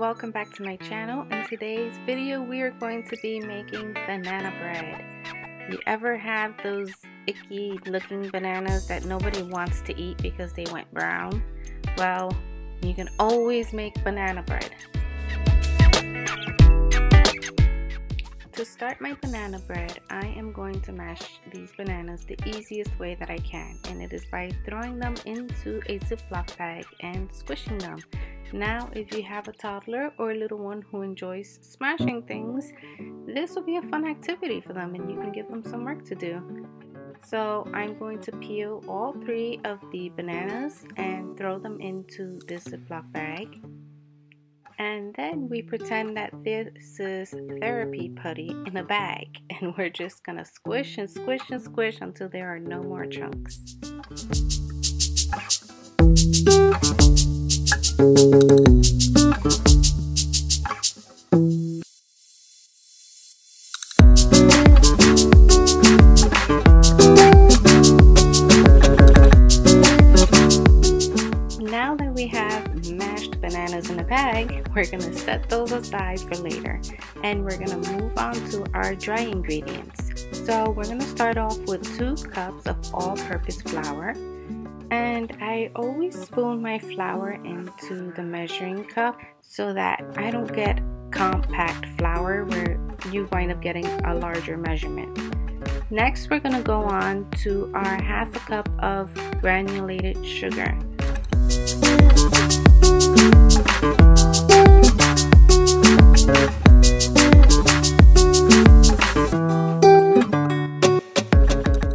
welcome back to my channel. In today's video we are going to be making banana bread. You ever have those icky looking bananas that nobody wants to eat because they went brown? Well, you can always make banana bread. To start my banana bread, I am going to mash these bananas the easiest way that I can, and it is by throwing them into a Ziploc bag and squishing them. Now, if you have a toddler or a little one who enjoys smashing things, this will be a fun activity for them and you can give them some work to do. So I'm going to peel all 3 of the bananas and throw them into this Ziploc bag. And then we pretend that this is therapy putty in a bag, and we're just gonna squish and squish and squish until there are no more chunks. Now that we have mashed bananas in a bag, we're going to set those aside for later, and we're going to move on to our dry ingredients. So we're going to start off with 2 cups of all-purpose flour, and I always spoon my flour into the measuring cup so that I don't get compact flour where you wind up getting a larger measurement. Next, we're going to go on to our 1/2 cup of granulated sugar.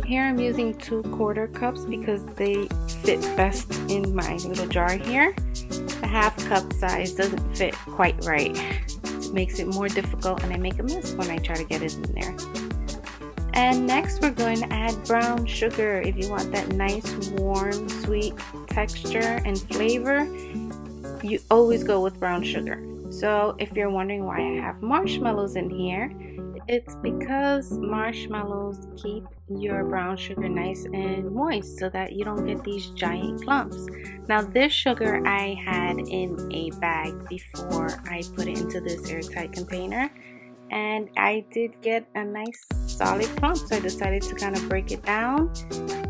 Here I'm using 2 1/4 cups because they fit best in my little jar here. The 1/2 cup size doesn't fit quite right. It makes it more difficult and I make a mess when I try to get it in there. And next we're going to add brown sugar. If you want that nice warm sweet texture and flavor, you always go with brown sugar. So if you're wondering why I have marshmallows in here, it's because marshmallows keep your brown sugar nice and moist so that you don't get these giant clumps. Now this sugar I had in a bag before I put it into this airtight container, and I did get a nice solid clump, so I decided to kind of break it down,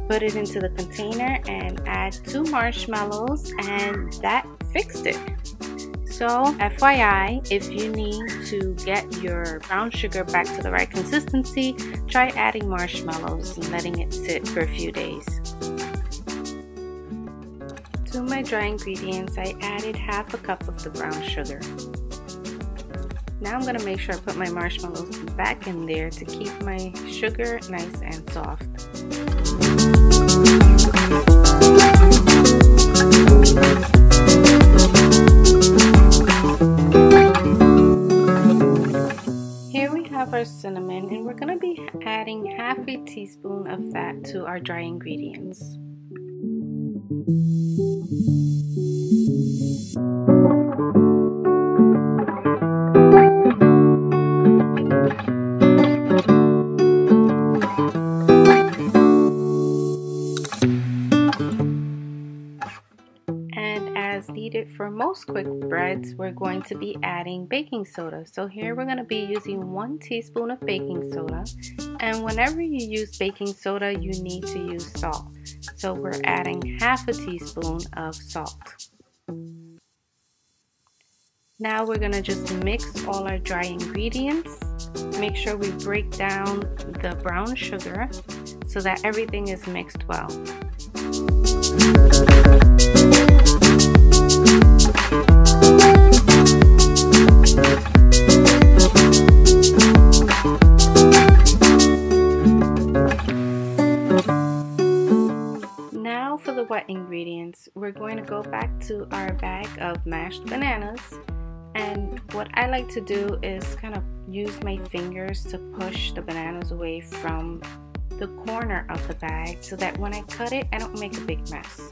put it into the container and add 2 marshmallows, and that fixed it. So FYI, if you need to get your brown sugar back to the right consistency, try adding marshmallows and letting it sit for a few days. To my dry ingredients, I added 1/2 cup of the brown sugar. Now I'm going to make sure I put my marshmallows back in there to keep my sugar nice and soft. Here we have our cinnamon, and we're going to be adding 1/2 teaspoon of that to our dry ingredients. Needed for most quick breads, we're going to be adding baking soda. So here we're going to be using 1 teaspoon of baking soda, and whenever you use baking soda you need to use salt. So we're adding 1/2 teaspoon of salt. Now we're going to just mix all our dry ingredients. Make sure we break down the brown sugar so that everything is mixed well. Now for the wet ingredients, we're going to go back to our bag of mashed bananas, and what I like to do is kind of use my fingers to push the bananas away from the corner of the bag so that when I cut it, I don't make a big mess.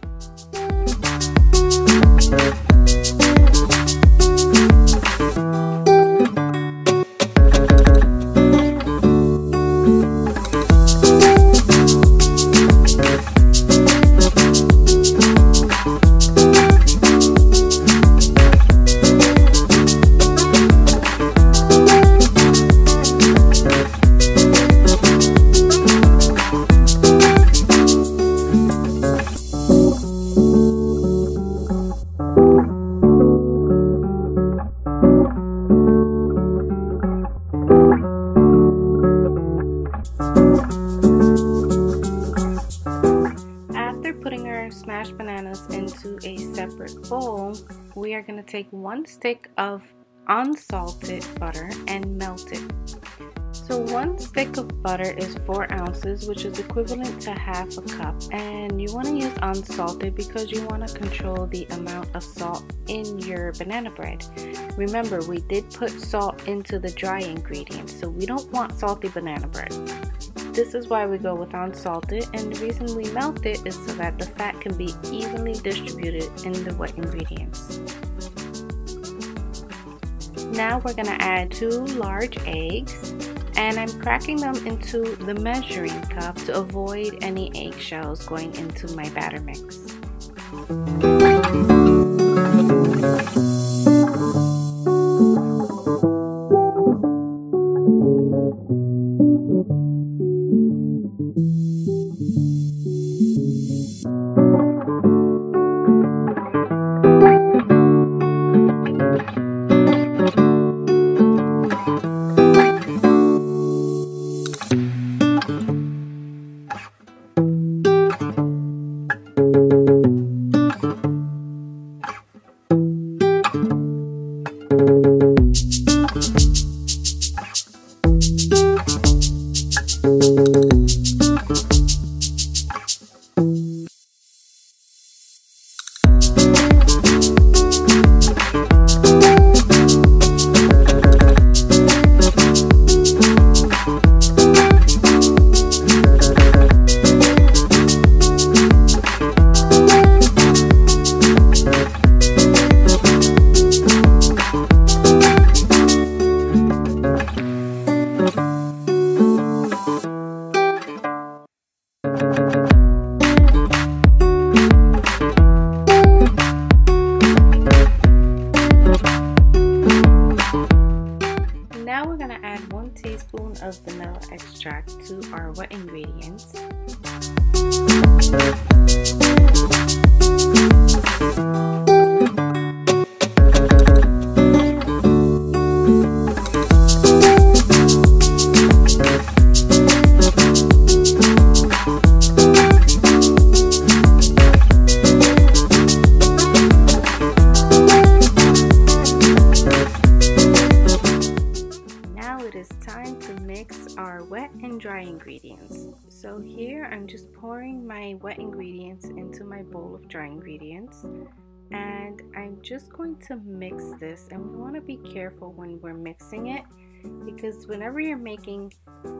we're going to take 1 stick of unsalted butter and melt it. So 1 stick of butter is 4 ounces, which is equivalent to half a cup. And you want to use unsalted because you want to control the amount of salt in your banana bread. Remember, we did put salt into the dry ingredients, so we don't want salty banana bread. This is why we go with unsalted, and the reason we melt it is so that the fat can be evenly distributed in the wet ingredients. Now we're going to add 2 large eggs, and I'm cracking them into the measuring cup to avoid any eggshells going into my batter mix. Now we're going to add 1 teaspoon of vanilla extract to our wet ingredients. Time to mix our wet and dry ingredients. So here I'm just pouring my wet ingredients into my bowl of dry ingredients, and I'm just going to mix this. And we want to be careful when we're mixing it, because whenever you're making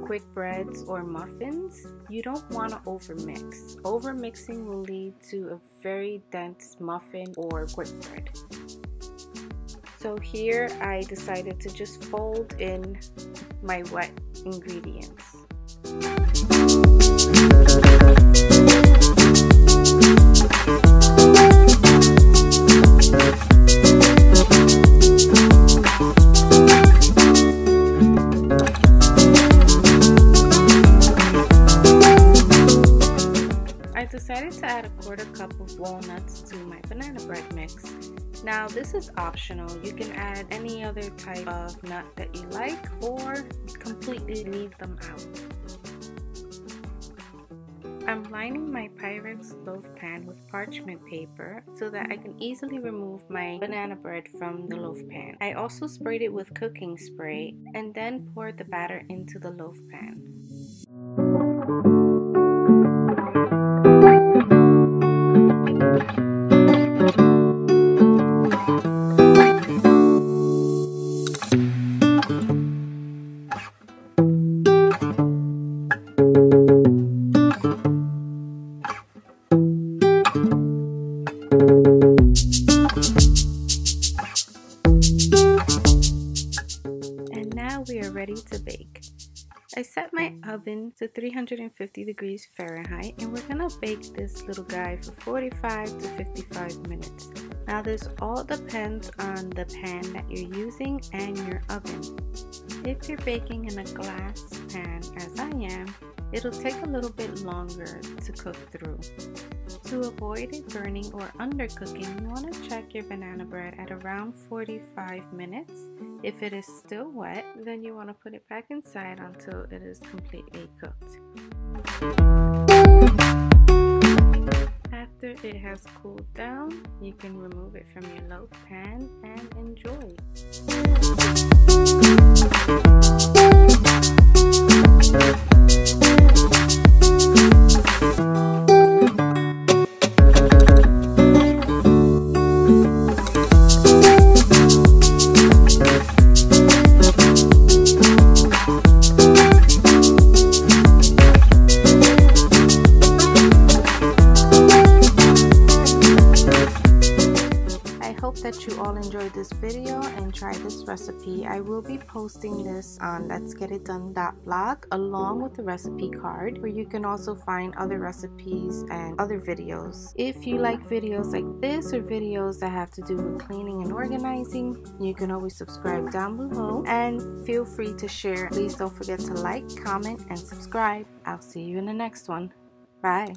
quick breads or muffins, you don't want to overmix. Overmixing will lead to a very dense muffin or quick bread. So here I decided to just fold in my wet ingredients. I decided to add a 1/4 cup of walnuts to my banana bread mix. Now this is optional. You can add any other type of nut that you like or completely leave them out. I'm lining my Pyrex loaf pan with parchment paper so that I can easily remove my banana bread from the loaf pan. I also sprayed it with cooking spray and then poured the batter into the loaf pan. We are ready to bake. I set my oven to 350 degrees Fahrenheit, and we're gonna bake this little guy for 45 to 55 minutes. Now this all depends on the pan that you're using and your oven. If you're baking in a glass pan, as I am, it'll take a little bit longer to cook through. To avoid it burning or undercooking, you want to check your banana bread at around 45 minutes. If it is still wet, then you want to put it back inside until it is completely cooked. After after it has cooled down, you can remove it from your loaf pan and enjoy. That you all enjoyed this video and try this recipe. I will be posting this on letsgetitdone.blog along with the recipe card, where you can also find other recipes and other videos. If you like videos like this or videos that have to do with cleaning and organizing, you can always subscribe down below and feel free to share. Please don't forget to like, comment, and subscribe. I'll see you in the next one. Bye.